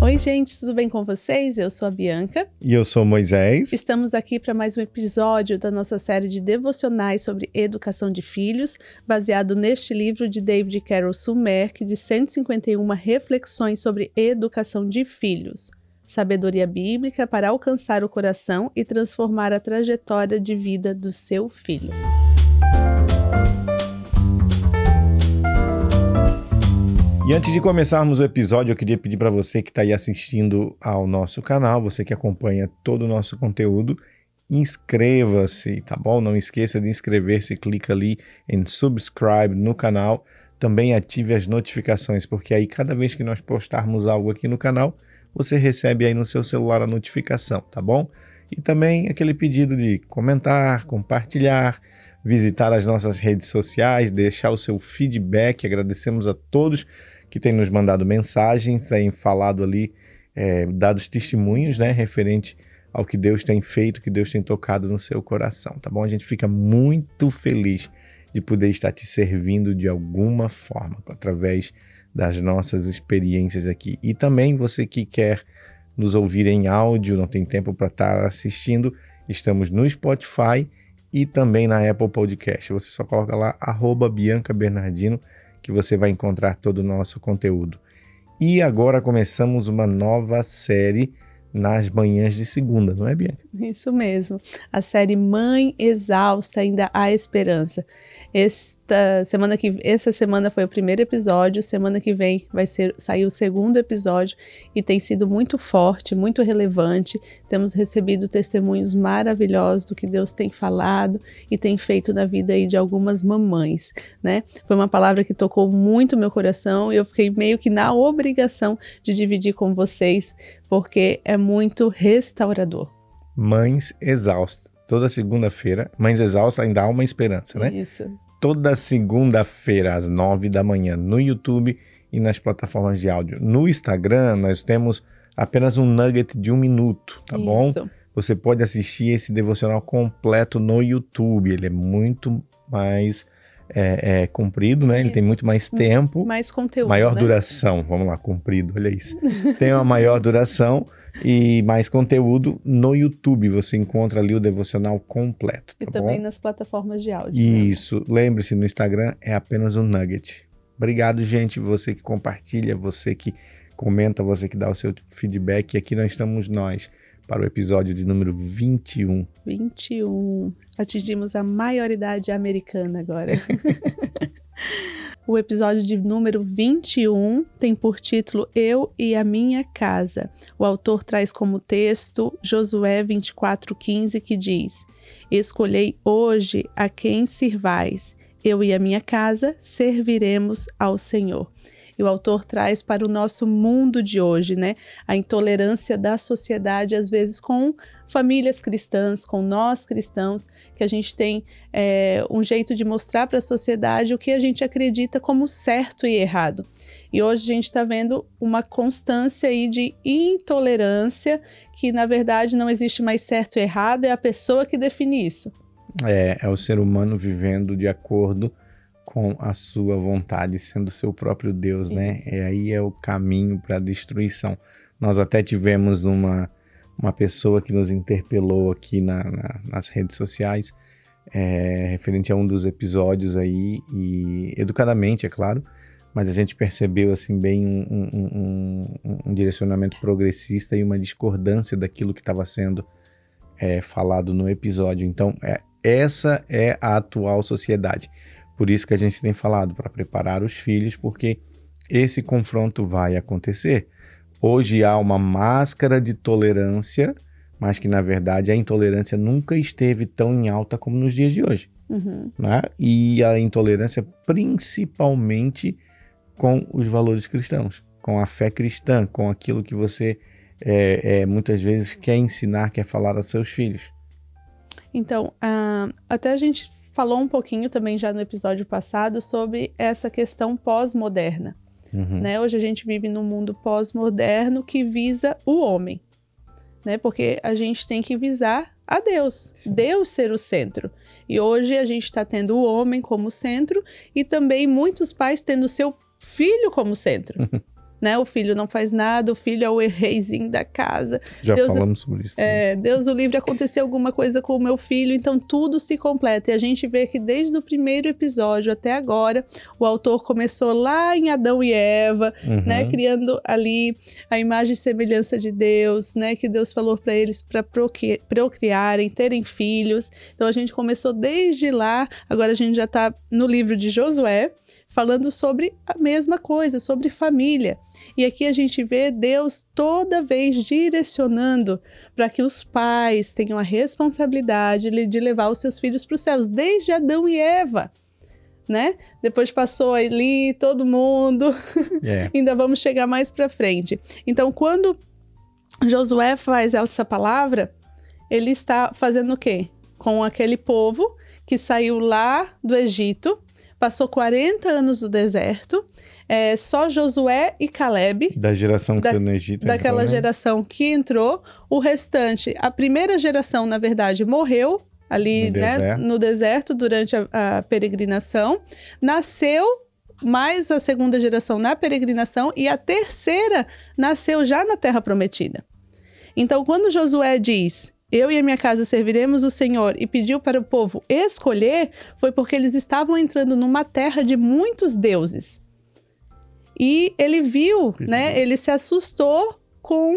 Oi, gente, tudo bem com vocês? Eu sou a Bianca. E eu sou o Moisés. Estamos aqui para mais um episódio da nossa série de devocionais sobre educação de filhos, baseado neste livro de David Carol Sumerk, de 151 reflexões sobre educação de filhos. Sabedoria bíblica para alcançar o coração e transformar a trajetória de vida do seu filho. E antes de começarmos o episódio, eu queria pedir para você que está aí assistindo ao nosso canal, você que acompanha todo o nosso conteúdo, inscreva-se, tá bom? Não esqueça de inscrever-se, clica ali em subscribe no canal, também ative as notificações, porque aí cada vez que nós postarmos algo aqui no canal, você recebe aí no seu celular a notificação, tá bom? E também aquele pedido de comentar, compartilhar, visitar as nossas redes sociais, deixar o seu feedback. Agradecemos a todos que têm nos mandado mensagens, têm falado ali, dado testemunhos, né, referente ao que Deus tem feito, que Deus tem tocado no seu coração, tá bom? A gente fica muito feliz de poder estar te servindo de alguma forma, através das nossas experiências aqui. E também você que quer nos ouvir em áudio, não tem tempo para estar assistindo, estamos no Spotify e também na Apple Podcast. Você só coloca lá @BiancaBernardino que você vai encontrar todo o nosso conteúdo. E agora começamos uma nova série nas manhãs de segunda, não é, Bianca? Isso mesmo. A série Mãe Exausta, Ainda Há Esperança. Essa semana foi o primeiro episódio, semana que vem vai sair o segundo episódio e tem sido muito forte, muito relevante. Temos recebido testemunhos maravilhosos do que Deus tem falado e tem feito na vida aí de algumas mamães, né? Foi uma palavra que tocou muito meu coração e eu fiquei meio que na obrigação de dividir com vocês, porque é muito restaurador. Mães Exaustas. Toda segunda-feira, Mães Exaustas, Ainda Há uma Esperança, né? Isso. Toda segunda-feira, às 9 da manhã, no YouTube e nas plataformas de áudio. No Instagram, nós temos apenas um nugget de 1 minuto, tá bom? Você pode assistir esse devocional completo no YouTube. Ele é muito mais comprido, né? Ele tem muito mais tempo. Mais conteúdo, maior né? Duração. Vamos lá, comprido, olha isso. Tem uma maior duração e mais conteúdo no YouTube. Você encontra ali o devocional completo, tá bom? E também nas plataformas de áudio. Isso. Né? Lembre-se, no Instagram é apenas um nugget. Obrigado, gente. Você que compartilha, você que comenta, você que dá o seu feedback. E aqui nós estamos para o episódio de número 21. 21. Atingimos a maioridade americana agora. O episódio de número 21 tem por título Eu e a Minha Casa. O autor traz como texto Josué 24:15, que diz: Escolhei hoje a quem sirvais. Eu e a minha casa serviremos ao Senhor. E o autor traz para o nosso mundo de hoje, né? A intolerância da sociedade, às vezes com famílias cristãs, com nós cristãos, que a gente tem um jeito de mostrar para a sociedade o que a gente acredita como certo e errado. E hoje a gente está vendo uma constância aí de intolerância, que na verdade não existe mais certo e errado, é a pessoa que define isso. É o ser humano vivendo de acordo com a sua vontade, sendo seu próprio Deus, né? Aí é o caminho para a destruição. Nós até tivemos uma pessoa que nos interpelou aqui nas redes sociais, referente a um dos episódios aí, e educadamente, é claro, mas a gente percebeu assim bem um direcionamento progressista e uma discordância daquilo que estava sendo falado no episódio. Então, essa é a atual sociedade. Por isso que a gente tem falado, para preparar os filhos, porque esse confronto vai acontecer. Hoje há uma máscara de tolerância, mas que na verdade a intolerância nunca esteve tão em alta como nos dias de hoje. Né? E a intolerância principalmente com os valores cristãos, com a fé cristã, com aquilo que você muitas vezes quer ensinar, quer falar aos seus filhos. Então, até a gente falou um pouquinho também já no episódio passado sobre essa questão pós-moderna. Né? Hoje a gente vive num mundo pós-moderno que visa o homem, né? Porque a gente tem que visar a Deus, Sim. Deus ser o centro. E hoje a gente está tendo o homem como centro e também muitos pais tendo seu filho como centro. né? O filho não faz nada, o filho é o reizinho da casa. Já falamos sobre isso. Deus o livre, aconteceu alguma coisa com o meu filho, então tudo se completa. E a gente vê que desde o primeiro episódio até agora, o autor começou lá em Adão e Eva, né? Criando ali a imagem e semelhança de Deus, né? Que Deus falou para eles para procriarem, terem filhos. Então a gente começou desde lá, agora a gente já está no livro de Josué, falando sobre a mesma coisa, sobre família. E aqui a gente vê Deus toda vez direcionando para que os pais tenham a responsabilidade de levar os seus filhos para os céus, desde Adão e Eva, né? Depois passou ali todo mundo, ainda vamos chegar mais para frente. Então, quando Josué faz essa palavra, ele está fazendo o quê? Com aquele povo que saiu lá do Egito, passou 40 anos no deserto, só Josué e Caleb. Da geração que foi no Egito. Daquela geração que entrou. O restante, a primeira geração, na verdade, morreu ali, no deserto durante a peregrinação. Nasceu mais a segunda geração na peregrinação e a terceira nasceu já na Terra Prometida. Então, quando Josué diz: eu e a minha casa serviremos o Senhor, e pediu para o povo escolher, foi porque eles estavam entrando numa terra de muitos deuses. E ele viu, né? Ele se assustou com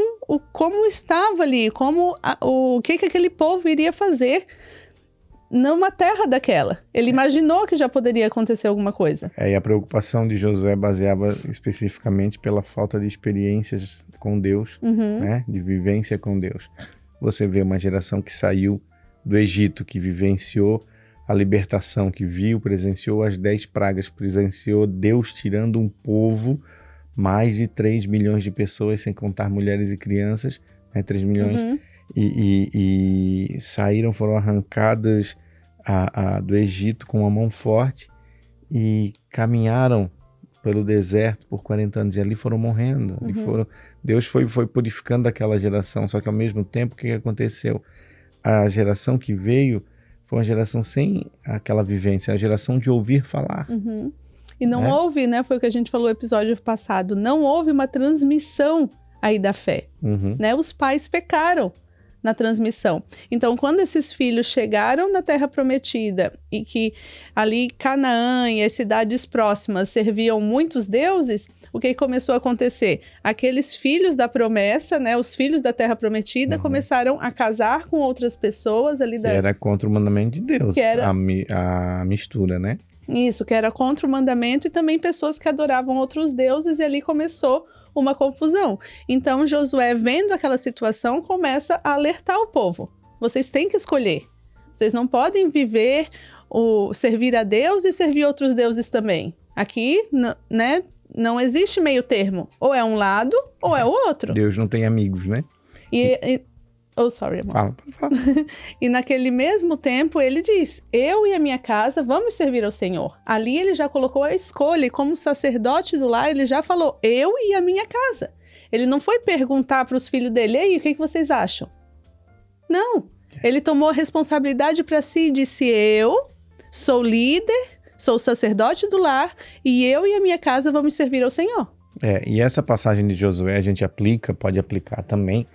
como estava ali, o que aquele povo iria fazer numa terra daquela. Ele imaginou que já poderia acontecer alguma coisa. E a preocupação de Josué baseava especificamente pela falta de experiências com Deus, né? De vivência com Deus. Você vê uma geração que saiu do Egito, que vivenciou a libertação, que presenciou as 10 pragas, presenciou Deus tirando um povo, mais de 3 milhões de pessoas, sem contar mulheres e crianças, né, 3 milhões, e saíram, foram arrancadas do Egito com uma mão forte e caminharam pelo deserto por 40 anos, e ali foram morrendo. Deus foi purificando aquela geração, só que ao mesmo tempo, o que aconteceu? A geração que veio foi uma geração sem aquela vivência, a geração de ouvir falar. E não houve, né? Foi o que a gente falou no episódio passado, não houve uma transmissão aí da fé. Né? Os pais pecaram na transmissão. Então, quando esses filhos chegaram na Terra Prometida e que ali Canaã e as cidades próximas serviam muitos deuses, o que começou a acontecer? Aqueles filhos da promessa, né, os filhos da Terra Prometida, começaram a casar com outras pessoas ali que era contra o mandamento de Deus, que era a mistura, né? Isso, que era contra o mandamento, e também pessoas que adoravam outros deuses, e ali começou uma confusão. Então, Josué, vendo aquela situação, começa a alertar o povo. Vocês têm que escolher. Vocês não podem servir a Deus e servir outros deuses também. Aqui, né, não existe meio termo. Ou é um lado, ou é o outro. Deus não tem amigos, né? Sorry, amor. Fala. E naquele mesmo tempo ele diz: eu e a minha casa vamos servir ao Senhor. Ali ele já colocou a escolha, e como sacerdote do lar ele já falou: eu e a minha casa. Ele não foi perguntar para os filhos dele: e aí, o que vocês acham? Não. Ele tomou a responsabilidade para si e disse: eu sou líder, sou sacerdote do lar, e eu e a minha casa vamos servir ao Senhor. E essa passagem de Josué a gente pode aplicar também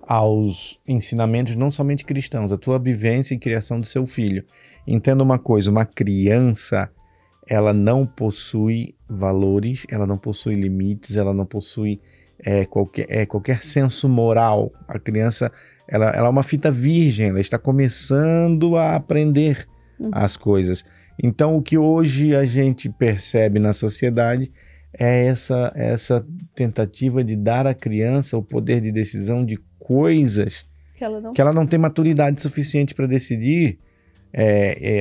aos ensinamentos não somente cristãos, a tua vivência e criação do seu filho. Entenda uma coisa, uma criança, ela não possui valores, ela não possui limites, ela não possui qualquer senso moral. A criança, ela é uma fita virgem, ela está começando a aprender as coisas. Então, o que hoje a gente percebe na sociedade é essa tentativa de dar à criança o poder de decisão de coisas que ela não tem maturidade suficiente para decidir.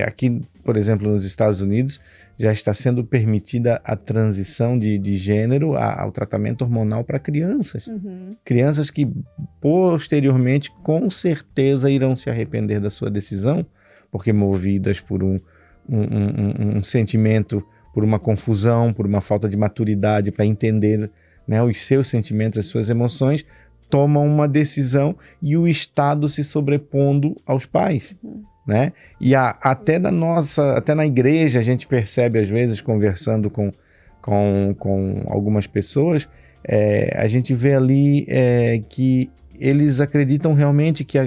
Aqui, por exemplo, nos Estados Unidos, já está sendo permitida a transição de gênero ao tratamento hormonal para crianças. Crianças que posteriormente, com certeza, irão se arrepender da sua decisão, porque movidas por um sentimento, por uma confusão, por uma falta de maturidade para entender, né, os seus sentimentos, as suas emoções, tomam uma decisão, e o Estado se sobrepondo aos pais, né? E até na igreja a gente percebe, às vezes, conversando com algumas pessoas, A gente vê ali que eles acreditam realmente que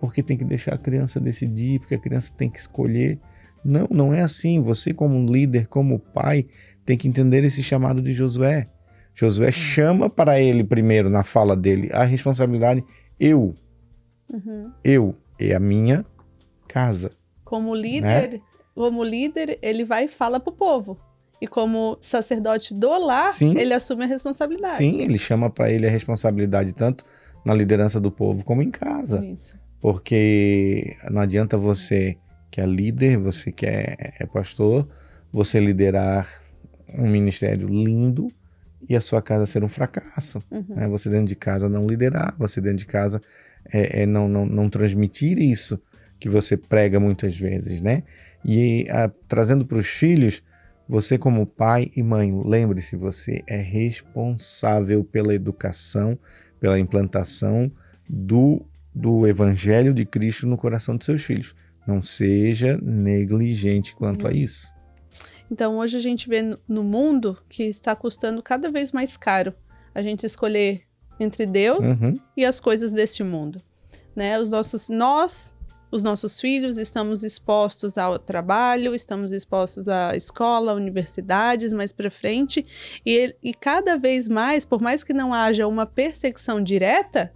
porque tem que deixar a criança decidir, porque a criança tem que escolher. Não, não é assim. Você como líder, como pai, tem que entender esse chamado de Josué. Josué chama para ele primeiro, na fala dele, a responsabilidade, eu e a minha casa. Como líder, ele vai e fala para o povo. E como sacerdote do lar, ele assume a responsabilidade. Sim, ele chama para ele a responsabilidade tanto na liderança do povo como em casa. Isso. Porque não adianta você que é líder, você que é pastor, você liderar um ministério lindo e a sua casa ser um fracasso. Né? Você dentro de casa não liderar, você dentro de casa não transmitir isso que você prega muitas vezes, né? E trazendo para os filhos, você como pai e mãe, lembre-se, você é responsável pela educação, pela implantação do Evangelho de Cristo no coração dos seus filhos. Não seja negligente quanto a isso. Então, hoje a gente vê no mundo que está custando cada vez mais caro a gente escolher entre Deus e as coisas deste mundo. Né? Os nossos filhos estamos expostos ao trabalho, estamos expostos à escola, universidades mais para frente, e cada vez mais, por mais que não haja uma perseguição direta,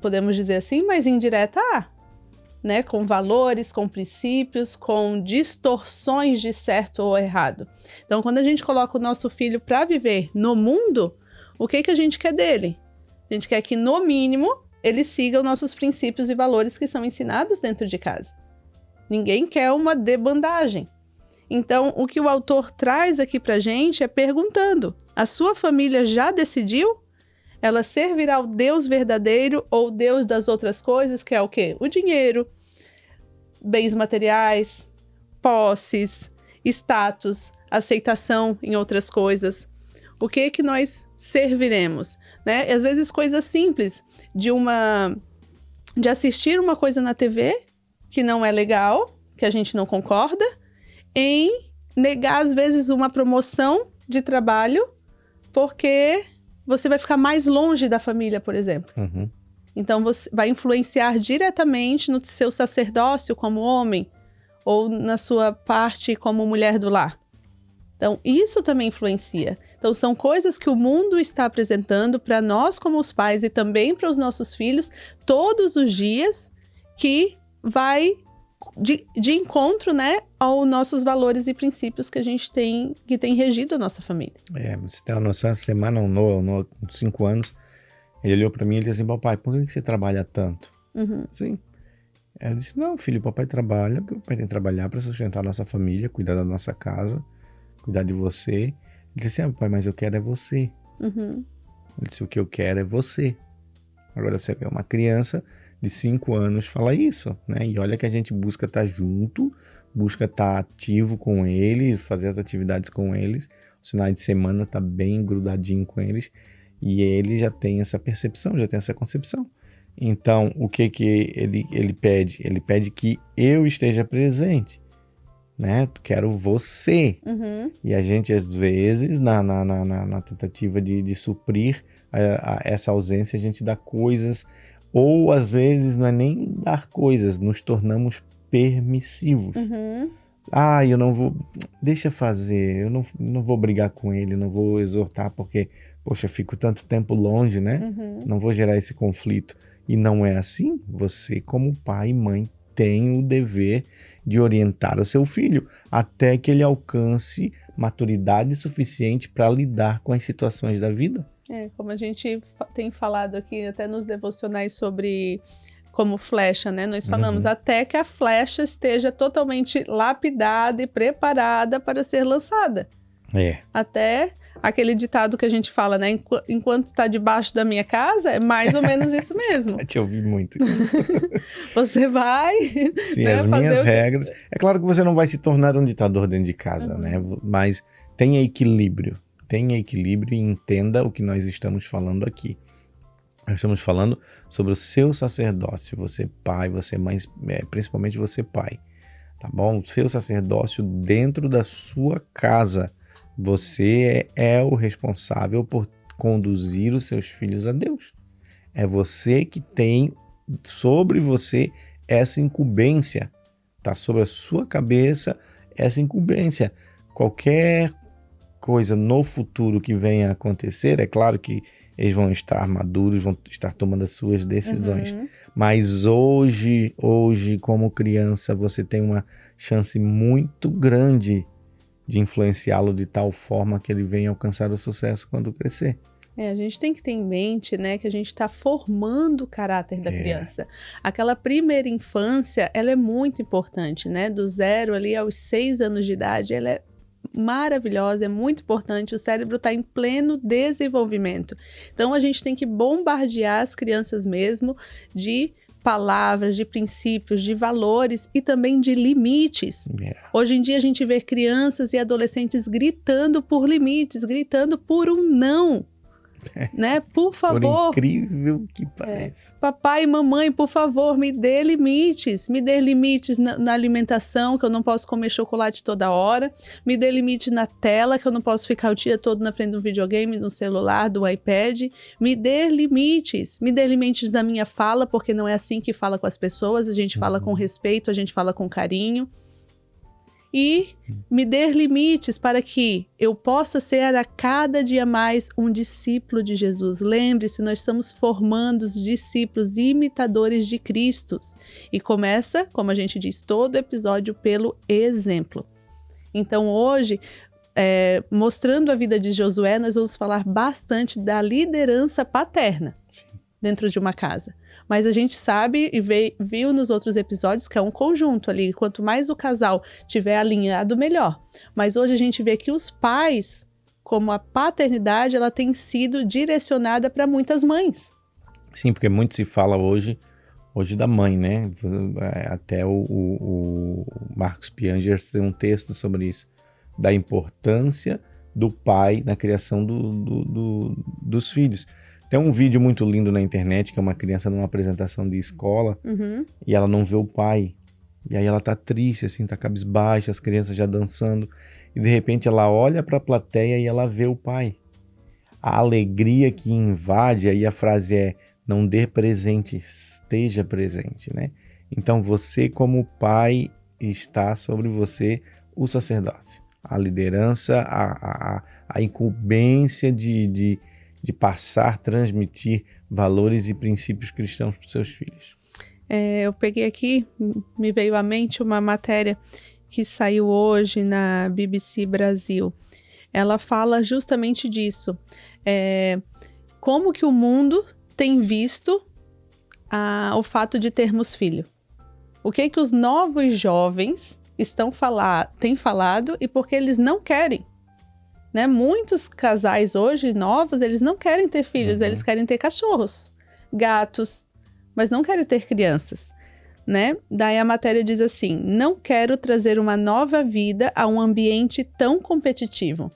podemos dizer assim, mas indireta há, né? Com valores, com princípios, com distorções de certo ou errado. Então, quando a gente coloca o nosso filho para viver no mundo, o que a gente quer dele? A gente quer que, no mínimo, ele siga os nossos princípios e valores que são ensinados dentro de casa. Ninguém quer uma debandagem. Então, o que o autor traz aqui pra gente é perguntando: a sua família já decidiu? Ela servirá ao Deus verdadeiro ou Deus das outras coisas, que é o quê? O dinheiro, bens materiais, posses, status, aceitação em outras coisas. O que nós serviremos? Né? E às vezes coisas simples, de assistir uma coisa na TV que não é legal, que a gente não concorda, em negar às vezes uma promoção de trabalho porque você vai ficar mais longe da família, por exemplo. Então você vai influenciar diretamente no seu sacerdócio como homem ou na sua parte como mulher do lar. Então, isso também influencia. Então, são coisas que o mundo está apresentando para nós como os pais e também para os nossos filhos todos os dias, que vai de encontro, né, aos nossos valores e princípios que a gente tem, que tem regido a nossa família. Você tem uma noção, essa semana, o Noah, 5 anos, ele olhou para mim e disse assim: papai, por que você trabalha tanto? Sim. Eu disse: não, filho, papai trabalha, porque o papai tem que trabalhar para sustentar a nossa família, cuidar da nossa casa, cuidar de você. Ele disse assim: papai, mas eu quero é você. Ele disse: o que eu quero é você. Agora você vê uma criança de 5 anos falar isso, né? E olha que a gente busca estar junto, busca estar ativo com eles, fazer as atividades com eles, os finais de semana tá bem grudadinho com eles, e ele já tem essa percepção, já tem essa concepção. Então, o que ele pede? Ele pede que eu esteja presente, né? Quero você. E a gente, às vezes, na tentativa de suprir essa ausência, a gente dá coisas, ou às vezes não é nem dar coisas, nos tornamos permissivos. Eu não vou, deixa fazer, eu não vou brigar com ele, não vou exortar porque, poxa, fico tanto tempo longe, né? Não vou gerar esse conflito. E não é assim. Você, como pai e mãe, tem o dever de orientar o seu filho até que ele alcance maturidade suficiente para lidar com as situações da vida. Como a gente tem falado aqui até nos devocionais sobre como flecha, né? Nós falamos até que a flecha esteja totalmente lapidada e preparada para ser lançada. Até aquele ditado que a gente fala, né? Enquanto está debaixo da minha casa, é mais ou menos isso mesmo. Eu te ouvi muito isso. Você vai... Sim, né, as minhas regras... É claro que você não vai se tornar um ditador dentro de casa, né? Mas tenha equilíbrio. Tenha equilíbrio e entenda o que nós estamos falando aqui. Nós estamos falando sobre o seu sacerdócio, você pai, você mãe, principalmente você pai, tá bom? O seu sacerdócio dentro da sua casa, Você é o responsável por conduzir os seus filhos a Deus. É você que tem sobre você essa incumbência. Está sobre a sua cabeça essa incumbência. Qualquer coisa no futuro que venha a acontecer, é claro que eles vão estar maduros, vão estar tomando as suas decisões. Mas hoje, como criança, você tem uma chance muito grande de influenciá-lo de tal forma que ele venha alcançar o sucesso quando crescer. A gente tem que ter em mente, né, que a gente está formando o caráter da criança. Aquela primeira infância, ela é muito importante, né? Do 0 ali aos 6 anos de idade, ela é maravilhosa, é muito importante. O cérebro está em pleno desenvolvimento. Então, a gente tem que bombardear as crianças mesmo de palavras, de princípios, de valores e também de limites. Hoje em dia, a gente vê crianças e adolescentes gritando por limites, gritando por um não. Né? Por favor. Por incrível que pareça. Papai e mamãe, por favor, me dê limites. Me dê limites na alimentação, que eu não posso comer chocolate toda hora. Me dê limite na tela, que eu não posso ficar o dia todo na frente do videogame, do celular, do iPad. Me dê limites. Me dê limites na minha fala, porque não é assim que fala com as pessoas. A gente fala com respeito, a gente fala com carinho. E me dê limites para que eu possa ser a cada dia mais um discípulo de Jesus. Lembre-se, nós estamos formando os discípulos imitadores de Cristo. E começa, como a gente diz, todo episódio pelo exemplo. Então hoje, mostrando a vida de Josué, nós vamos falar bastante da liderança paterna dentro de uma casa. Mas a gente sabe e viu nos outros episódios que é um conjunto ali. Quanto mais o casal tiver alinhado, melhor. Mas hoje a gente vê que os pais, como a paternidade, ela tem sido direcionada para muitas mães. Sim, porque muito se fala hoje da mãe, né? Até o Marcos Piangers tem um texto sobre isso. Da importância do pai na criação dos filhos. Tem um vídeo muito lindo na internet, que é uma criança numa apresentação de escola, e ela não vê o pai. E aí ela tá triste, assim, tá cabisbaixa, as crianças já dançando, e de repente ela olha para a plateia e ela vê o pai. A alegria que invade, aí a frase é, não dê presente, esteja presente, né? Então você como pai, está sobre você o sacerdócio, a liderança, a incumbência de passar, transmitir valores e princípios cristãos para os seus filhos. Eu peguei aqui, me veio à mente uma matéria que saiu hoje na BBC Brasil. Ela fala justamente disso. Como que o mundo tem visto o fato de termos filho? O que os novos jovens têm falado e por que eles não querem? Né? Muitos casais hoje, novos, eles não querem ter filhos, eles querem ter cachorros, gatos, mas não querem ter crianças, né? Daí a matéria diz assim, não quero trazer uma nova vida a um ambiente tão competitivo.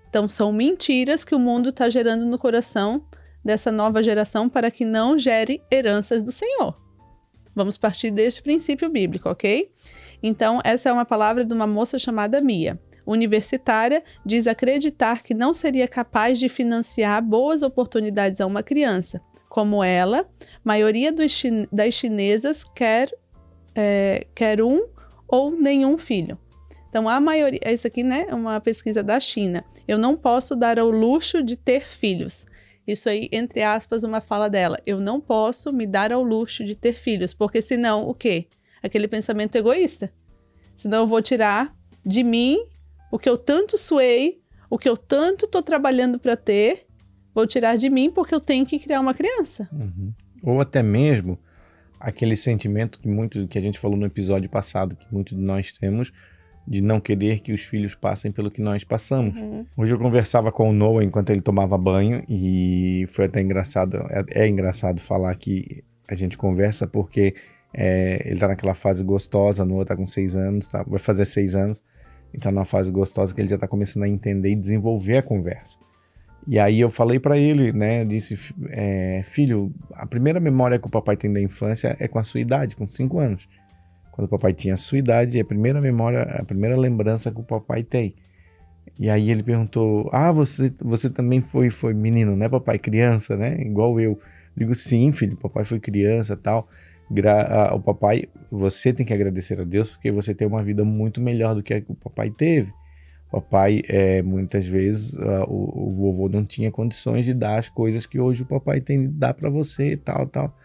Então são mentiras que o mundo está gerando no coração dessa nova geração para que não gere heranças do Senhor. Vamos partir deste princípio bíblico, ok? Então essa é uma palavra de uma moça chamada Mia. Universitária, diz acreditar que não seria capaz de financiar boas oportunidades a uma criança. Como ela, a maioria das chinesas quer um ou nenhum filho. Então, a maioria, isso aqui, né, é uma pesquisa da China. Eu não posso dar ao luxo de ter filhos. Isso aí, entre aspas, uma fala dela. Eu não posso me dar ao luxo de ter filhos, porque senão, o quê? Aquele pensamento egoísta. Senão eu vou tirar de mim o que eu tanto suei, o que eu tanto estou trabalhando para ter, vou tirar de mim porque eu tenho que criar uma criança. Ou até mesmo aquele sentimento que a gente falou no episódio passado, que muitos de nós temos, de não querer que os filhos passem pelo que nós passamos. Hoje eu conversava com o Noah enquanto ele tomava banho e foi até engraçado, é engraçado falar que a gente conversa porque ele tá naquela fase gostosa, o Noah tá com 6 anos, vai fazer 6 anos, então numa fase gostosa que ele já está começando a entender e desenvolver a conversa. E aí eu falei para ele, né, eu disse, filho, a primeira memória que o papai tem da infância é com a sua idade, com 5 anos. Quando o papai tinha a sua idade, a primeira memória, a primeira lembrança que o papai tem. E aí ele perguntou, você também foi menino, né, papai? Criança, né? Igual eu. Digo, sim, filho, papai foi criança e tal. O papai, você tem que agradecer a Deus porque você tem uma vida muito melhor do que a que o papai teve. O papai, muitas vezes, o vovô não tinha condições de dar as coisas que hoje o papai tem de dar para você e tal, tal.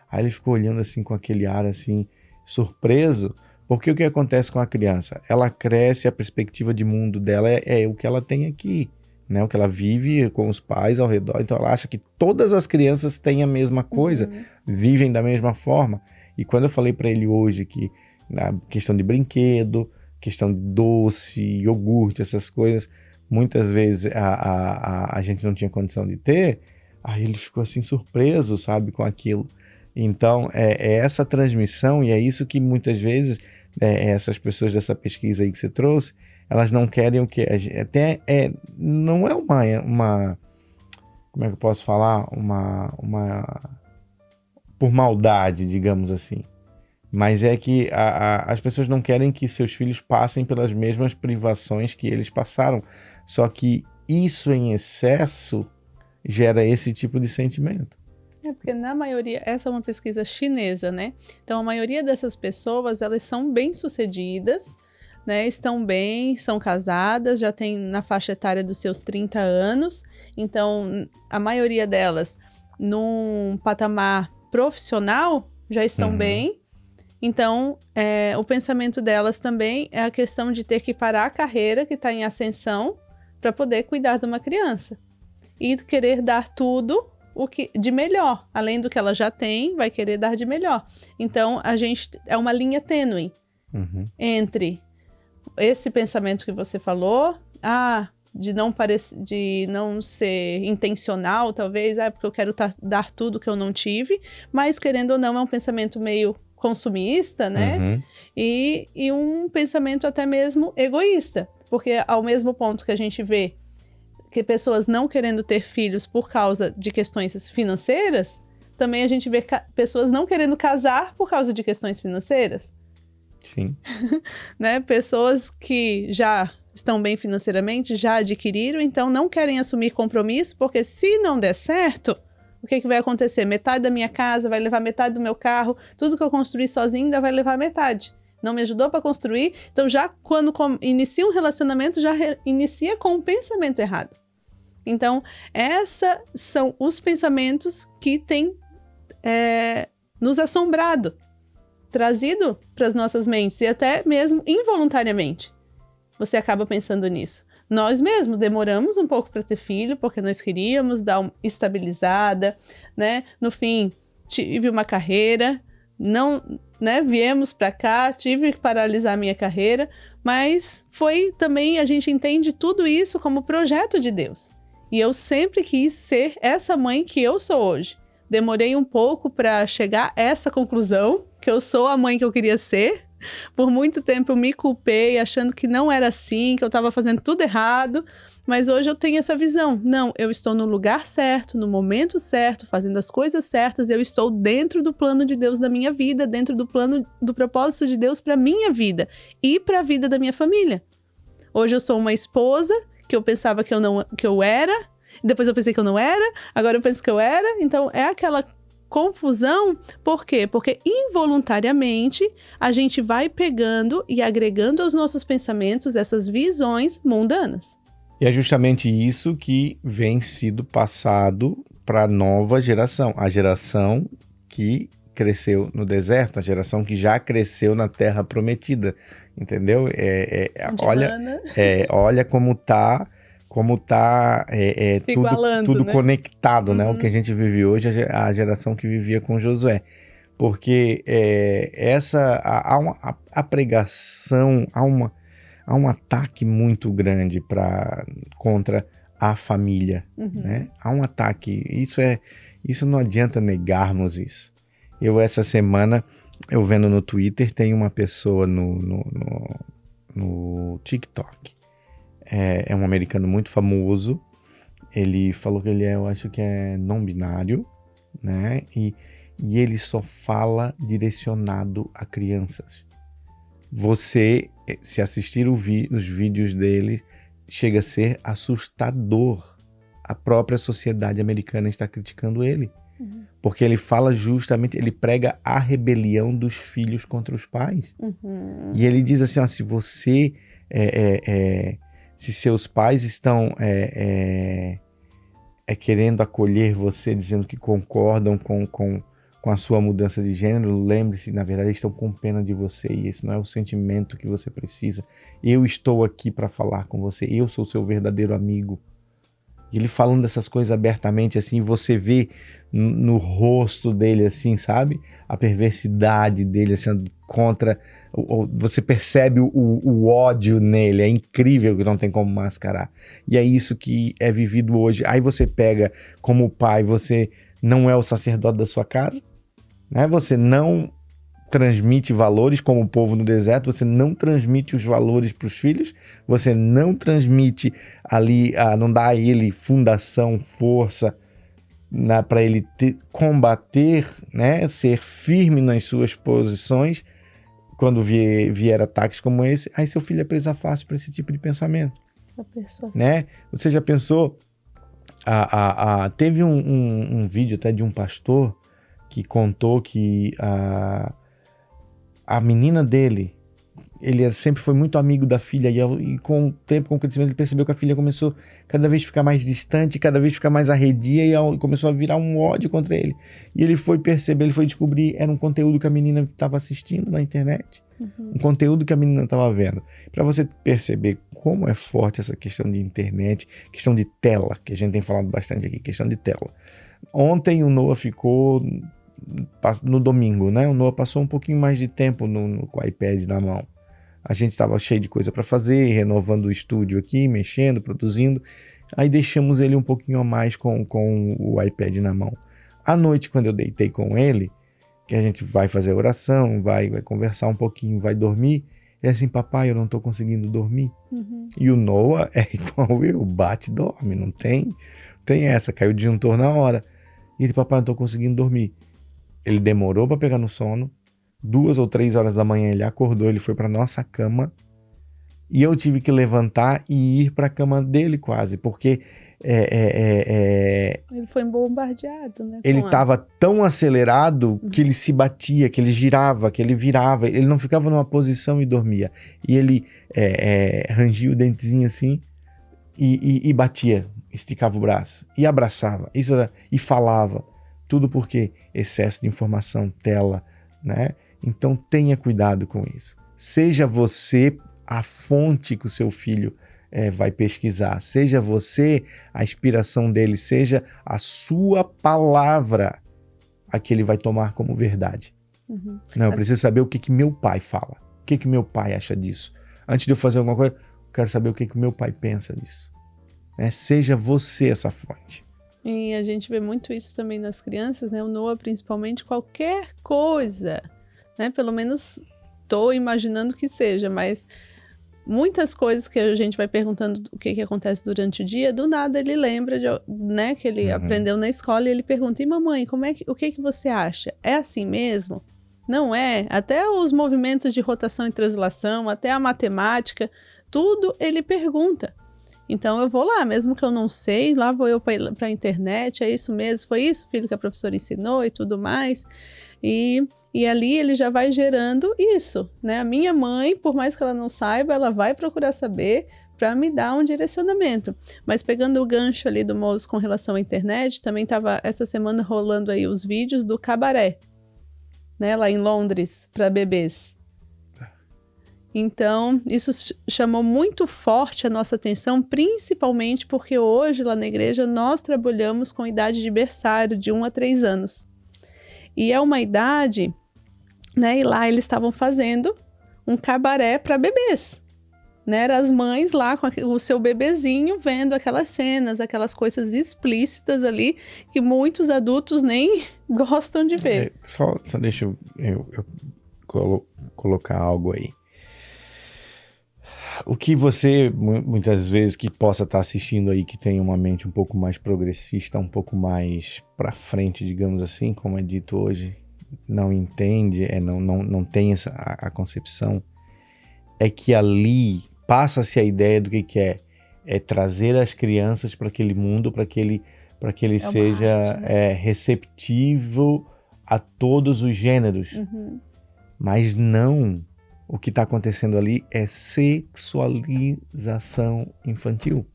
Aí ele ficou olhando assim com aquele ar assim, surpreso, porque o que acontece com a criança? Ela cresce, a perspectiva de mundo dela é o que ela tem aqui, né? O que ela vive com os pais ao redor, então ela acha que todas as crianças têm a mesma coisa, vivem da mesma forma. E quando eu falei para ele hoje que na questão de brinquedo, questão de doce, iogurte, essas coisas, muitas vezes a gente não tinha condição de ter, aí ele ficou assim surpreso, sabe, com aquilo. Então, é essa transmissão, e é isso que muitas vezes essas pessoas dessa pesquisa aí que você trouxe, elas não querem o quê? Não é uma como é que eu posso falar? Por maldade, digamos assim. Mas é que as pessoas não querem que seus filhos passem pelas mesmas privações que eles passaram. Só que isso em excesso gera esse tipo de sentimento. Porque na maioria, essa é uma pesquisa chinesa, né? Então a maioria dessas pessoas, elas são bem-sucedidas, né? Estão bem, são casadas, já tem na faixa etária dos seus 30 anos. Então a maioria delas, num patamar profissional, já estão bem. Então, o pensamento delas também é a questão de ter que parar a carreira que está em ascensão para poder cuidar de uma criança. E querer dar tudo de melhor. Além do que ela já tem, vai querer dar de melhor. Então, a gente é uma linha tênue entre esse pensamento que você falou, de não ser intencional, talvez, porque eu quero dar tudo que eu não tive, mas, querendo ou não, é um pensamento meio consumista, né? E um pensamento até mesmo egoísta, porque ao mesmo ponto que a gente vê que pessoas não querendo ter filhos por causa de questões financeiras, também a gente vê pessoas não querendo casar por causa de questões financeiras. Sim. Né? Pessoas que já estão bem financeiramente, já adquiriram, então não querem assumir compromisso, porque se não der certo, o que vai acontecer? Metade da minha casa vai levar metade do meu carro, tudo que eu construí sozinho ainda vai levar metade. Não me ajudou para construir, então já quando inicia um relacionamento, já inicia com um pensamento errado. Então, esses são os pensamentos que têm nos assombrado, trazido para as nossas mentes, e até mesmo involuntariamente. Você acaba pensando nisso. Nós mesmos demoramos um pouco para ter filho, porque nós queríamos dar uma estabilizada, né? No fim, tive uma carreira, não, né? Viemos para cá, tive que paralisar minha carreira, mas foi também, a gente entende tudo isso como projeto de Deus. E eu sempre quis ser essa mãe que eu sou hoje. Demorei um pouco para chegar a essa conclusão, que eu sou a mãe que eu queria ser. Por muito tempo eu me culpei, achando que não era assim, que eu estava fazendo tudo errado. Mas hoje eu tenho essa visão. Não, eu estou no lugar certo, no momento certo, fazendo as coisas certas. Eu estou dentro do plano de Deus da minha vida, dentro do plano, do propósito de Deus para minha vida e para a vida da minha família. Hoje eu sou uma esposa que eu pensava que eu era, depois eu pensei que eu não era, agora eu penso que eu era. Então é aquela confusão. Por quê? Porque involuntariamente a gente vai pegando e agregando aos nossos pensamentos essas visões mundanas. E é justamente isso que vem sido passado para a nova geração, a geração que cresceu no deserto, a geração que já cresceu na terra prometida, entendeu? Olha como tá tudo né? conectado, né? O que a gente vive hoje, a geração que vivia com Josué. Porque a pregação, há um ataque muito grande contra a família, né? Há um ataque, isso não adianta negarmos isso. Essa semana, eu vendo no Twitter, tem uma pessoa no TikTok, é um americano muito famoso. Ele falou que ele eu acho que é não binário, né? E ele só fala direcionado a crianças. Você, se assistir os vídeos dele, chega a ser assustador. A própria sociedade americana está criticando ele. Porque ele fala justamente, ele prega a rebelião dos filhos contra os pais. E ele diz assim, ó, se você, se seus pais estão querendo acolher você, dizendo que concordam com a sua mudança de gênero, lembre-se, na verdade, eles estão com pena de você e esse não é o sentimento que você precisa. Eu estou aqui para falar com você, eu sou seu verdadeiro amigo. E ele falando dessas coisas abertamente, assim, você vê no rosto dele, assim, sabe? A perversidade dele, assim, contra... Você percebe o ódio nele, é incrível que não tem como mascarar. E é isso que é vivido hoje. Aí você pega como pai, você não é o sacerdote da sua casa, né? Você não transmite valores como o povo no deserto, você não transmite os valores para os filhos, você não transmite ali, não dá a ele fundação, força para ele combater, né, ser firme nas suas posições quando vier ataques como esse, aí seu filho é presa fácil para esse tipo de pensamento. Né? Você já pensou? Teve um vídeo até de um pastor que contou que a menina dele, ele sempre foi muito amigo da filha e com o tempo, com o crescimento, ele percebeu que a filha começou cada vez a ficar mais distante, cada vez a ficar mais arredia e começou a virar um ódio contra ele. E ele foi perceber, ele foi descobrir, era um conteúdo que a menina estava assistindo na internet, um conteúdo que a menina estava vendo. Para você perceber como é forte essa questão de internet, questão de tela, que a gente tem falado bastante aqui, questão de tela. Ontem o Noah ficou... no domingo, né? O Noah passou um pouquinho mais de tempo com o iPad na mão. A gente estava cheio de coisa para fazer, renovando o estúdio aqui, mexendo, produzindo. Aí deixamos ele um pouquinho a mais com o iPad na mão. À noite, quando eu deitei com ele, que a gente vai fazer a oração, vai conversar um pouquinho, vai dormir, ele assim, papai, eu não estou conseguindo dormir. E o Noah é igual eu, bate e dorme, não tem essa, caiu o disjuntor na hora. E ele, papai, não estou conseguindo dormir. Ele demorou para pegar no sono. 2 ou 3 horas da manhã ele acordou, ele foi para nossa cama e eu tive que levantar e ir para a cama dele quase, porque ele foi bombardeado, né? Ele estava tão acelerado que ele se batia, que ele girava, que ele virava, ele não ficava numa posição e dormia. E ele rangia o dentezinho assim e batia, esticava o braço e abraçava, e falava. Tudo porque excesso de informação, tela, né? Então tenha cuidado com isso. Seja você a fonte que o seu filho vai pesquisar. Seja você a inspiração dele. Seja a sua palavra a que ele vai tomar como verdade. Não, eu preciso saber o que meu pai fala. O que meu pai acha disso. Antes de eu fazer alguma coisa, eu quero saber o que meu pai pensa disso. Seja você essa fonte. E a gente vê muito isso também nas crianças, né? O Noah, principalmente, qualquer coisa, né? Pelo menos estou imaginando que seja, mas muitas coisas que a gente vai perguntando o que acontece durante o dia, do nada ele lembra né, que ele aprendeu na escola e ele pergunta, e mamãe, o que você acha? É assim mesmo? Não é? Até os movimentos de rotação e translação, até a matemática, tudo ele pergunta. Então eu vou lá, mesmo que eu não sei, lá vou eu para a internet, é isso mesmo, foi isso, filho, que a professora ensinou e tudo mais. E ali ele já vai gerando isso, né? A minha mãe, por mais que ela não saiba, ela vai procurar saber para me dar um direcionamento. Mas pegando o gancho ali do Moço com relação à internet, também estava essa semana rolando aí os vídeos do cabaré, né? Lá em Londres, para bebês. Então, isso chamou muito forte a nossa atenção, principalmente porque hoje, lá na igreja, nós trabalhamos com idade de berçário, de 1 a 3 anos. E é uma idade, né, e lá eles estavam fazendo um cabaré para bebês. Né, eram as mães lá com o seu bebezinho vendo aquelas cenas, aquelas coisas explícitas ali, que muitos adultos nem gostam de ver. Só deixa eu colocar algo aí. O que você, muitas vezes, que possa estar assistindo aí, que tem uma mente um pouco mais progressista, um pouco mais para frente, digamos assim, como é dito hoje, não entende, não tem a concepção, é que ali passa-se a ideia do que é. é trazer as crianças para aquele mundo, para que ele seja arte, né? receptivo a todos os gêneros. Mas não, o que está acontecendo ali é sexualização infantil.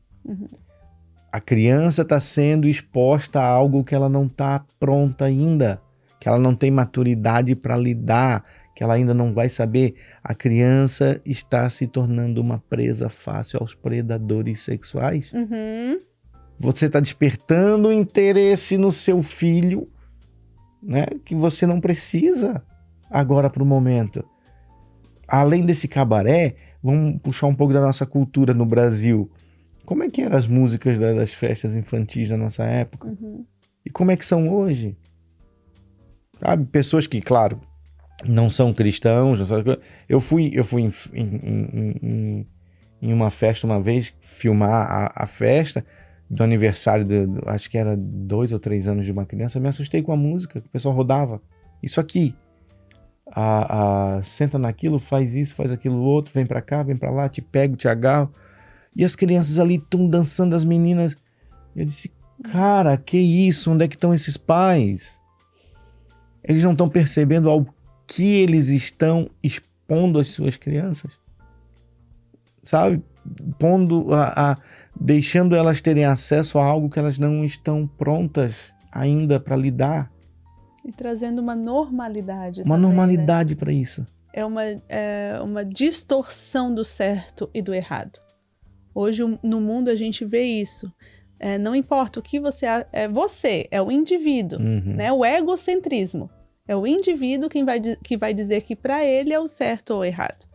A criança está sendo exposta a algo que ela não está pronta ainda, que ela não tem maturidade para lidar, que ela ainda não vai saber. A criança está se tornando uma presa fácil aos predadores sexuais. Você está despertando interesse no seu filho, né, que você não precisa agora para o momento. Além desse cabaré, vamos puxar um pouco da nossa cultura no Brasil. Como é que eram as músicas das festas infantis da nossa época? E como é que são hoje? Sabe? Pessoas que, claro, não são cristãos. Eu fui em uma festa uma vez, filmar a festa do aniversário, acho que era 2 ou 3 anos de uma criança. Eu me assustei com a música, o pessoal rodava. Isso aqui. Senta naquilo, faz isso, faz aquilo outro, vem pra cá, vem pra lá, te pego, te agarro. E as crianças ali estão dançando, as meninas. Eu disse, cara, que isso? Onde é que estão esses pais? Eles não estão percebendo ao que eles estão expondo as suas crianças? Sabe? Deixando elas terem acesso a algo que elas não estão prontas ainda para lidar. E trazendo uma normalidade. Uma também, normalidade, né? Para isso. É uma distorção do certo e do errado. Hoje no mundo a gente vê isso. Não importa o que você é o indivíduo, né? O egocentrismo. É o indivíduo que vai dizer que para ele é o certo ou o errado.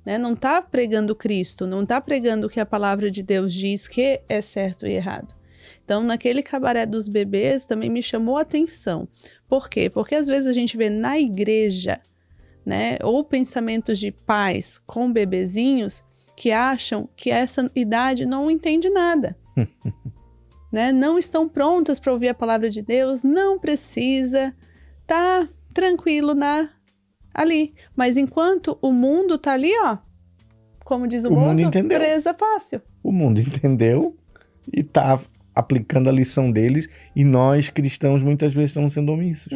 Né? Não está pregando Cristo, não está pregando o que a palavra de Deus diz que é certo e errado. Então, naquele cabaré dos bebês também me chamou a atenção. Por quê? Porque às vezes a gente vê na igreja, né, ou pensamentos de pais com bebezinhos que acham que essa idade não entende nada. Né? Não estão prontas para ouvir a palavra de Deus, não precisa, tá tranquilo ali. Mas enquanto o mundo tá ali, ó, como diz o moço, presa fácil. O mundo entendeu e tá aplicando a lição deles, e nós cristãos muitas vezes estamos sendo omissos.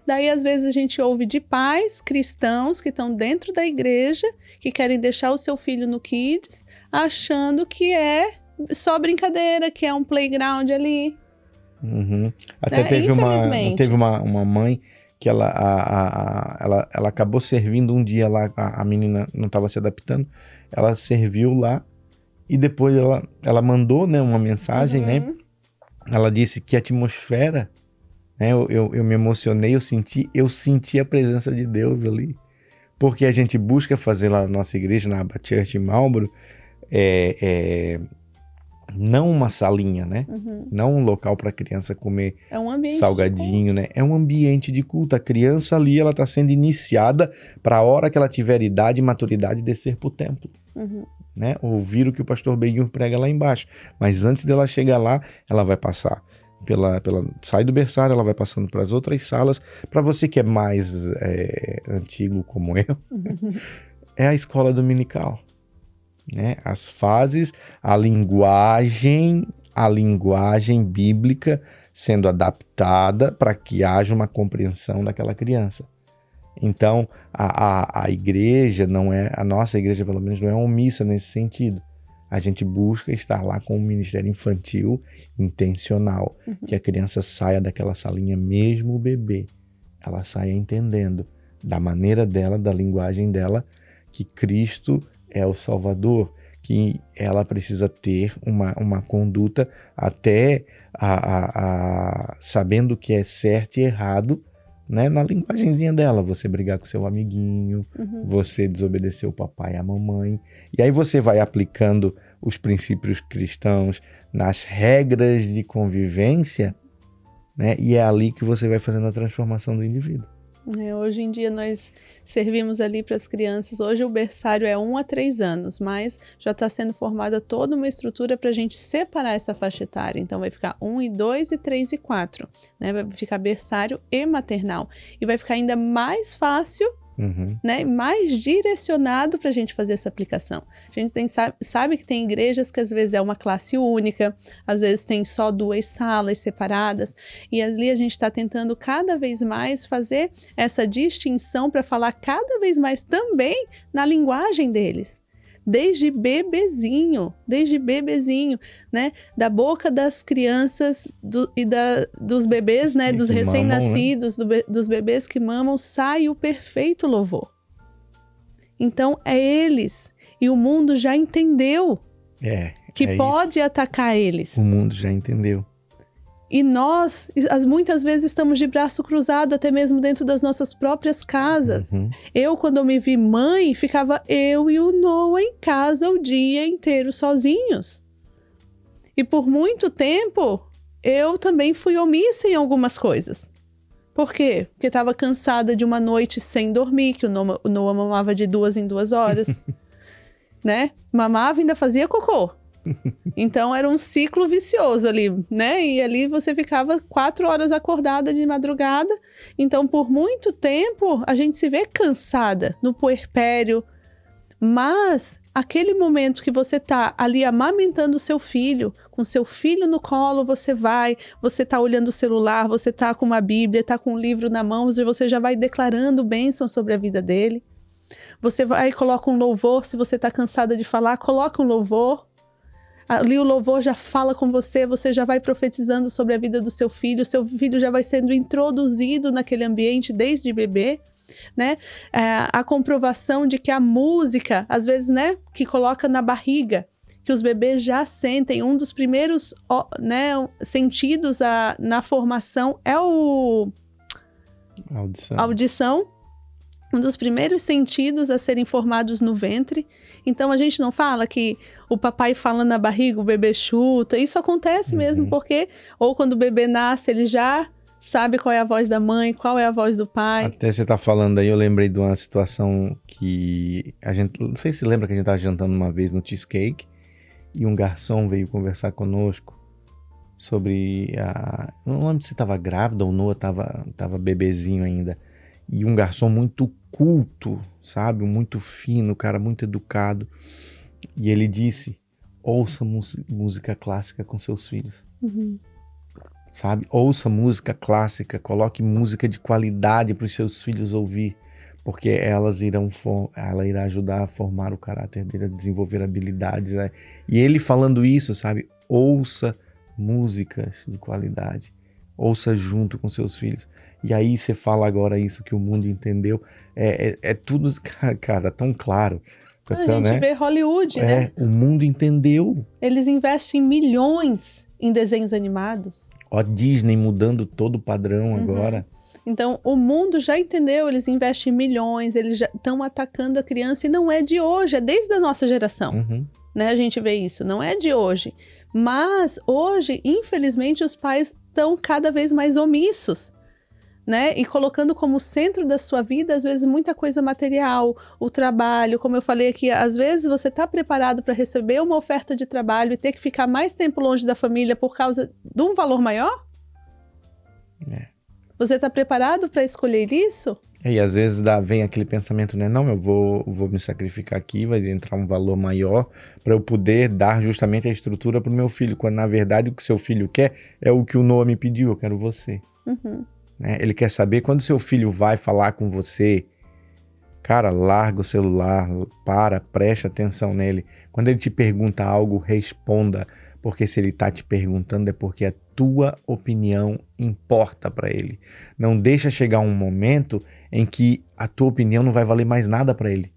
Daí às vezes a gente ouve de pais cristãos que estão dentro da igreja, que querem deixar o seu filho no Kids, achando que é só brincadeira, que é um playground ali. Até teve uma mãe que ela acabou servindo um dia lá, a menina não estava se adaptando, ela serviu lá e depois ela mandou, né, uma mensagem, né? Ela disse que a atmosfera, né, eu me emocionei, eu senti a presença de Deus ali, porque a gente busca fazer lá na nossa igreja, na Abba Church em Marlborough, não uma salinha, né? Não um local para a criança comer salgadinho, né? É um ambiente de culto. A criança ali, ela está sendo iniciada para a hora que ela tiver idade e maturidade descer para o templo. Né? Ouvir o que o pastor Benhur prega lá embaixo. Mas antes dela chegar lá, ela vai passar sai do berçário, ela vai passando para as outras salas. Para você que é mais antigo como eu, é a escola dominical. Né? As fases, a linguagem bíblica sendo adaptada para que haja uma compreensão daquela criança. Então, a igreja a nossa igreja pelo menos não é omissa nesse sentido. A gente busca estar lá com um ministério infantil intencional, que a criança saia daquela salinha, mesmo o bebê, ela saia entendendo da maneira dela, da linguagem dela, que Cristo é o Salvador, que ela precisa ter uma conduta até sabendo o que é certo e errado, né? Na linguagenzinha dela, você brigar com seu amiguinho, você desobedecer o papai e a mamãe, e aí você vai aplicando os princípios cristãos nas regras de convivência, né? E é ali que você vai fazendo a transformação do indivíduo. Hoje em dia nós servimos ali para as crianças, hoje o berçário é 1 a 3 anos, mas já está sendo formada toda uma estrutura para a gente separar essa faixa etária, então vai ficar 1 e 2 e 3 e 4, né? Vai ficar berçário e maternal, e vai ficar ainda mais fácil né? Mais direcionado para a gente fazer essa aplicação. A gente sabe que tem igrejas que às vezes é uma classe única, às vezes tem só 2 salas separadas, e ali a gente está tentando cada vez mais fazer essa distinção para falar cada vez mais também na linguagem deles. Desde bebezinho, né? Da boca das crianças dos bebês, né? Dos recém-nascidos, né? Dos bebês que mamam, sai o perfeito louvor. Então, é eles. E o mundo já entendeu que pode atacar eles. O mundo já entendeu. E nós, muitas vezes, estamos de braço cruzado, até mesmo dentro das nossas próprias casas. Eu, quando eu me vi mãe, ficava eu e o Noah em casa o dia inteiro sozinhos. E por muito tempo, eu também fui omissa em algumas coisas. Por quê? Porque estava cansada de uma noite sem dormir, que o Noah mamava de 2 em 2 horas. Né? Mamava e ainda fazia cocô. Então era um ciclo vicioso ali, né? E ali você ficava 4 horas acordada de madrugada. Então, por muito tempo, a gente se vê cansada no puerpério. Mas aquele momento que você tá ali amamentando o seu filho, com seu filho no colo, você tá olhando o celular, você tá com uma Bíblia, tá com um livro na mão, e você já vai declarando bênção sobre a vida dele. Você vai e coloca um louvor, se você tá cansada de falar, coloca um louvor. Ali o louvor já fala com você, você já vai profetizando sobre a vida do seu filho já vai sendo introduzido naquele ambiente desde bebê, né? A comprovação de que a música, às vezes, né, que coloca na barriga, que os bebês já sentem, um dos primeiros, né, sentidos na formação é a audição. Um dos primeiros sentidos a serem formados no ventre. Então, a gente não fala que o papai fala na barriga, o bebê chuta. Isso acontece mesmo, porque ou quando o bebê nasce, ele já sabe qual é a voz da mãe, qual é a voz do pai. Até você tá falando aí, eu lembrei de uma situação que a gente... Não sei se lembra que a gente tava jantando uma vez no Cheesecake e um garçom veio conversar conosco sobre não lembro se tava grávida ou Noah tava bebezinho ainda. E um garçom muito culto, sabe? Muito fino, cara muito educado. E ele disse, ouça música clássica com seus filhos. Sabe? Ouça música clássica, coloque música de qualidade para os seus filhos ouvir. Porque ela irá ajudar a formar o caráter dele, a desenvolver habilidades. Né? E ele falando isso, sabe? Ouça músicas de qualidade. Ouça junto com seus filhos. E aí você fala agora isso que o mundo entendeu. É tudo, cara, tão claro. A gente vê Hollywood, né? O mundo entendeu. Eles investem milhões em desenhos animados. Ó, Disney mudando todo o padrão agora. Então, o mundo já entendeu, eles investem milhões, eles já estão atacando a criança e não é de hoje, é desde a nossa geração. Né? A gente vê isso, não é de hoje. Mas hoje, infelizmente, os pais estão cada vez mais omissos, né? E colocando como centro da sua vida, às vezes, muita coisa material, o trabalho, como eu falei aqui, às vezes você está preparado para receber uma oferta de trabalho e ter que ficar mais tempo longe da família por causa de um valor maior? Você está preparado para escolher isso? E às vezes vem aquele pensamento, né? Não, eu vou me sacrificar aqui, vai entrar um valor maior para eu poder dar justamente a estrutura para o meu filho, quando na verdade o que seu filho quer é o que o Noah me pediu, eu quero você. Né? Ele quer saber quando seu filho vai falar com você, cara, larga o celular, preste atenção nele. Quando ele te pergunta algo, responda, porque se ele está te perguntando é porque a tua opinião importa para ele. Não deixa chegar um momento em que a tua opinião não vai valer mais nada para ele.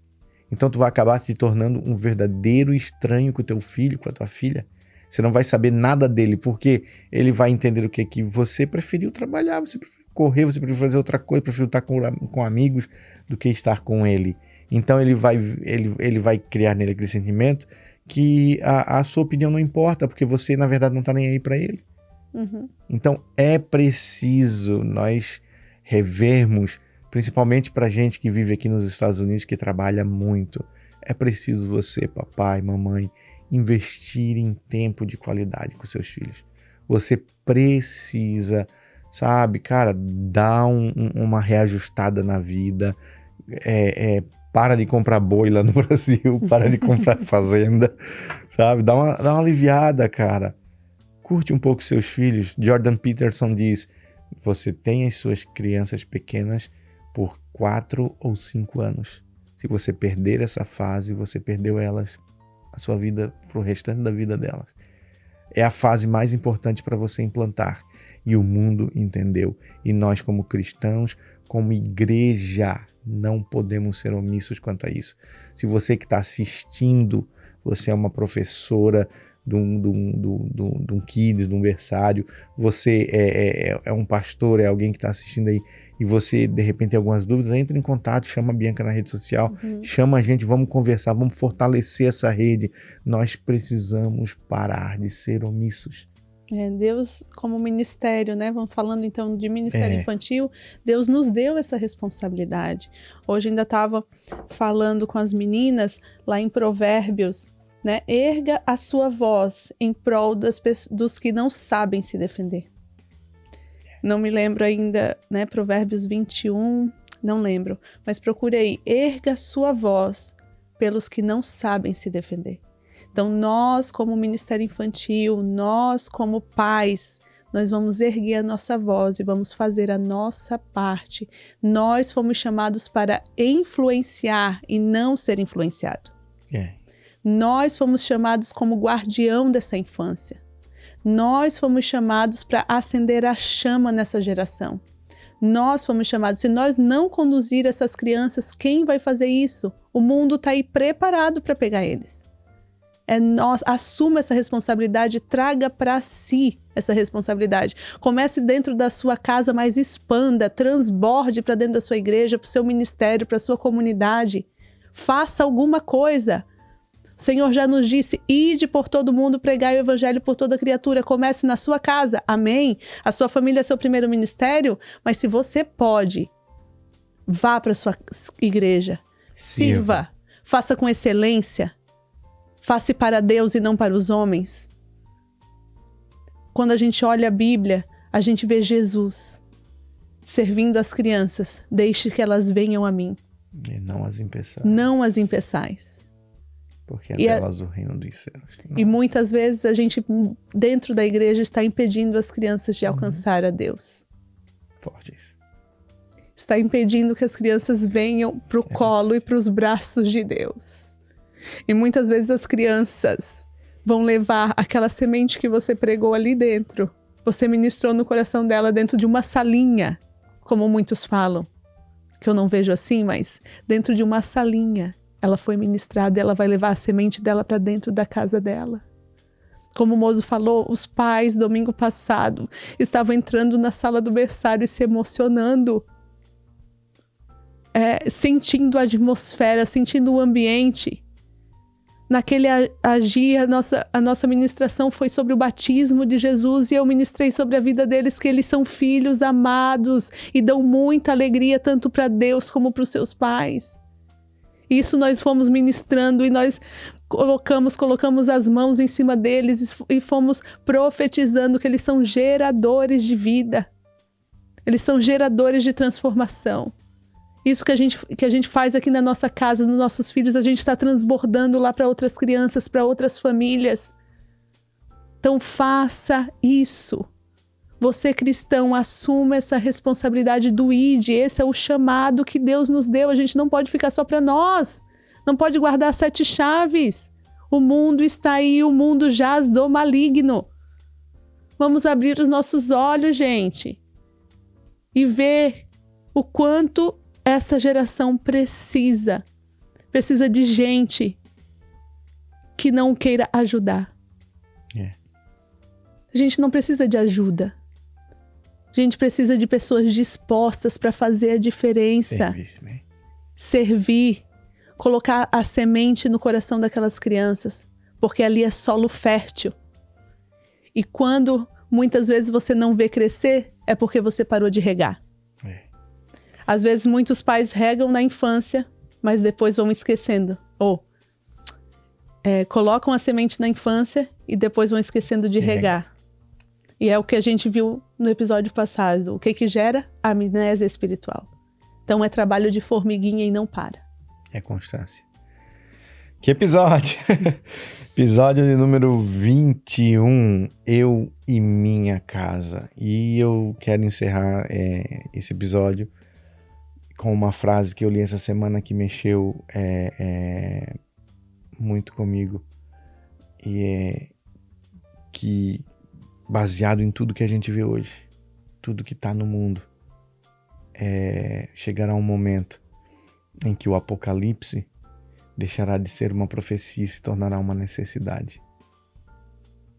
Então tu vai acabar se tornando um verdadeiro estranho com o teu filho, com a tua filha. Você não vai saber nada dele, porque ele vai entender o que? Que você preferiu trabalhar, você preferiu correr, você preferiu fazer outra coisa, preferiu estar com amigos do que estar com ele. Então ele vai criar nele aquele sentimento que a sua opinião não importa, porque você na verdade não está nem aí para ele. Então é preciso nós revermos, principalmente para gente que vive aqui nos Estados Unidos, que trabalha muito, é preciso você, papai, mamãe, investir em tempo de qualidade com seus filhos. Você precisa, sabe, cara, dar uma reajustada na vida, para de comprar boi lá no Brasil, para de comprar fazenda, sabe? Dá uma aliviada, cara. Curte um pouco seus filhos. Jordan Peterson diz, você tem as suas crianças pequenas por 4 ou 5 anos. Se você perder essa fase, você perdeu elas, a sua vida, pro restante da vida delas. É a fase mais importante para você implantar. E o mundo entendeu. E nós, como cristãos, como igreja, não podemos ser omissos quanto a isso. Se você que está assistindo, você é uma professora de um kids, de um berçário, você é um pastor, é alguém que está assistindo aí, e você, de repente, tem algumas dúvidas, entre em contato, chama a Bianca na rede social, chama a gente, vamos conversar, vamos fortalecer essa rede. Nós precisamos parar de ser omissos. Deus, como ministério, né? Vamos falando então de ministério infantil, Deus nos deu essa responsabilidade. Hoje ainda estava falando com as meninas lá em Provérbios, né? Erga a sua voz em prol dos que não sabem se defender. Não me lembro ainda, né? Provérbios 21, não lembro, mas procure aí. Erga a sua voz pelos que não sabem se defender. Então, nós como Ministério Infantil, nós como pais, nós vamos erguer a nossa voz e vamos fazer a nossa parte. Nós fomos chamados para influenciar e não ser influenciado. Nós fomos chamados como guardião dessa infância. Nós fomos chamados para acender a chama nessa geração. Nós fomos chamados, se nós não conduzir essas crianças, quem vai fazer isso? O mundo está aí preparado para pegar eles. Assuma essa responsabilidade, traga para si essa responsabilidade. Comece dentro da sua casa, mas expanda, transborde para dentro da sua igreja, para o seu ministério, para a sua comunidade. Faça alguma coisa. O Senhor já nos disse, ide por todo mundo, pregai o evangelho por toda criatura. Comece na sua casa, amém? A sua família é seu primeiro ministério, mas se você pode, vá para a sua igreja, sirva, faça com excelência. Faça para Deus e não para os homens. Quando a gente olha a Bíblia, a gente vê Jesus servindo as crianças. Deixe que elas venham a mim. E não as impeçais. Não as impeçais. Porque é delas o reino dos céus. E muitas vezes a gente, dentro da igreja, está impedindo as crianças de alcançar a Deus. Forte isso. Está impedindo que as crianças venham para o colo e para os braços de Deus. E muitas vezes as crianças vão levar aquela semente que você pregou ali dentro. Você ministrou no coração dela dentro de uma salinha, como muitos falam. Que eu não vejo assim, mas dentro de uma salinha. Ela foi ministrada e ela vai levar a semente dela para dentro da casa dela. Como o Mozo falou, os pais, domingo passado, estavam entrando na sala do berçário e se emocionando. Sentindo a atmosfera, sentindo o ambiente. Naquele agir, a nossa ministração foi sobre o batismo de Jesus e eu ministrei sobre a vida deles, que eles são filhos amados e dão muita alegria tanto para Deus como para os seus pais. Isso nós fomos ministrando e nós colocamos as mãos em cima deles e fomos profetizando que eles são geradores de vida. Eles são geradores de transformação. Isso que a gente faz aqui na nossa casa, nos nossos filhos, a gente está transbordando lá para outras crianças, para outras famílias. Então faça isso. Você cristão, assuma essa responsabilidade do ID. Esse é o chamado que Deus nos deu. A gente não pode ficar só para nós. Não pode guardar 7 chaves. O mundo está aí, o mundo jaz do maligno. Vamos abrir os nossos olhos, gente. E ver o quanto essa geração precisa de gente que não queira ajudar. A gente não precisa de ajuda. A gente precisa de pessoas dispostas para fazer a diferença. Servir, colocar a semente no coração daquelas crianças, porque ali é solo fértil. E quando muitas vezes você não vê crescer, é porque você parou de regar. Às vezes muitos pais regam na infância, mas depois vão esquecendo. Colocam a semente na infância e depois vão esquecendo de regar. E é o que a gente viu no episódio passado. O que gera? Amnésia espiritual. Então é trabalho de formiguinha e não para. É constância. Que episódio? Episódio de número 21, Eu e Minha Casa. E eu quero encerrar esse episódio com uma frase que eu li essa semana que mexeu muito comigo. E é que, baseado em tudo que a gente vê hoje, tudo que está no mundo, chegará um momento em que o apocalipse deixará de ser uma profecia e se tornará uma necessidade.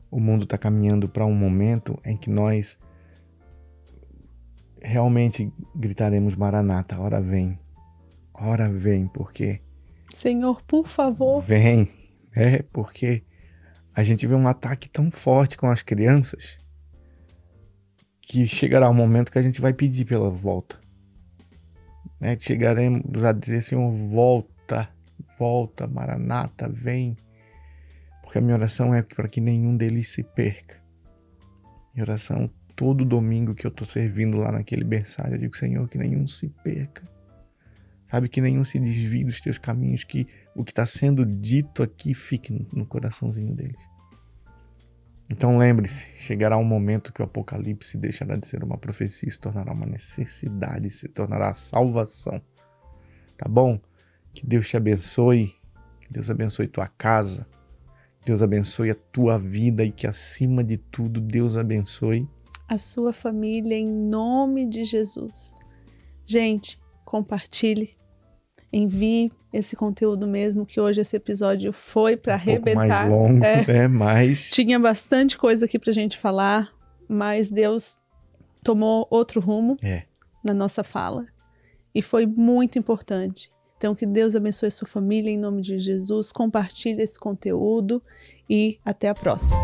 O mundo está caminhando para um momento em que nós realmente gritaremos Maranata, hora vem, porque... Senhor, por favor. Vem, porque a gente vê um ataque tão forte com as crianças que chegará um momento que a gente vai pedir pela volta. Chegaremos a dizer, Senhor, volta, Maranata, vem. Porque a minha oração é para que nenhum deles se perca. Minha oração, todo domingo que eu estou servindo lá naquele berçário, eu digo, Senhor, que nenhum se perca. Sabe, que nenhum se desvie dos teus caminhos, que o que está sendo dito aqui fique no coraçãozinho deles. Então lembre-se, chegará um momento que o apocalipse deixará de ser uma profecia e se tornará uma necessidade, se tornará salvação. Tá bom? Que Deus te abençoe, que Deus abençoe tua casa, que Deus abençoe a tua vida e que acima de tudo Deus abençoe a sua família em nome de Jesus. Gente, compartilhe, envie esse conteúdo mesmo, que hoje esse episódio foi para arrebentar. Um pouco mais longo, mas... Tinha bastante coisa aqui pra gente falar, mas Deus tomou outro rumo na nossa fala e foi muito importante. Então, que Deus abençoe a sua família em nome de Jesus. Compartilhe esse conteúdo e até a próxima.